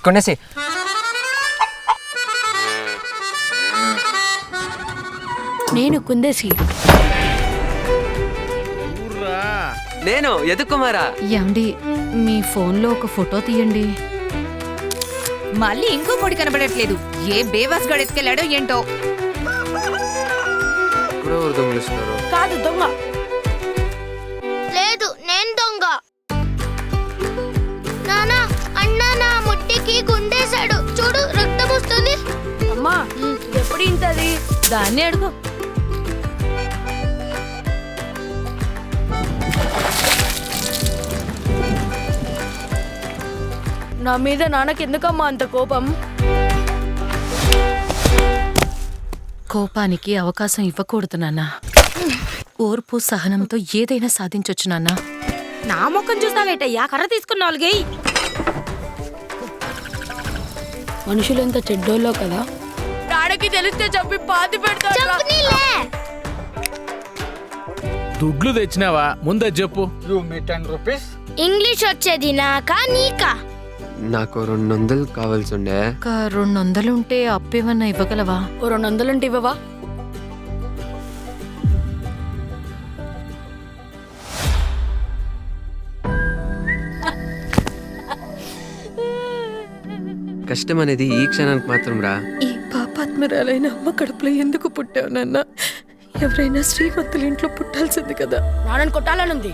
కొనేసి. నేను కుందేసి. నేను ఎదుకుమారా. ఏమండి మీ ఫోన్లో ఒక ఫోటో తీయండి. మళ్ళీ ఇంకో పొడి కనబడట్లేదు. ఏ బేవాస్ గడు ఎత్తుకెళ్ళాడో ఏంటో. కాదు దొంగ. లేదు నేను దొంగ. నానా అన్న నా ముట్టికి గుండేశాడు చూడు, రక్తం వస్తుంది. అమ్మా ఎప్పుడు ఇంతది? దాన్ని అడుగు. నా మీద నాన్నకి ఎందుకమ్మా అంత కోపం? కోపానికి అవకాశం ఇవ్వకూడదు నాన్న. ఓర్పు సహనంతో ఏదైనా సాధించొచ్చు నాన్న. నా ముఖం చూస్తావేటయ్యా, కర్ర తీసుకున్న వాళ్ళకి. మనుషులు ఎంత చెడ్డోళ్ళో కదా. నాన్నకి తెలిస్తే చెప్పి పాతి పెడతా. దుడ్లు తెచ్చినావా? ముందే చెప్పు. ఇంగ్లీష్ వచ్చేది నాకా నీకా? నాకు 200 కావాల్సి ఉండే. 200 ఉంటే అప్పేమన్నా ఇవ్వగలవా? 200 అంటే ఇవ్వవా? కష్టం అనేది ఈ క్షణానికి మాత్రం రా. ఈ పాపాత్మరాలైన అమ్మ కడుపులో ఎందుకు పుట్టావు నాన్న? ఎవరైనా శ్రీమంతుల ఇంట్లో పుట్టాల్సింది కదా. నాన్నని కొట్టాలనుంది.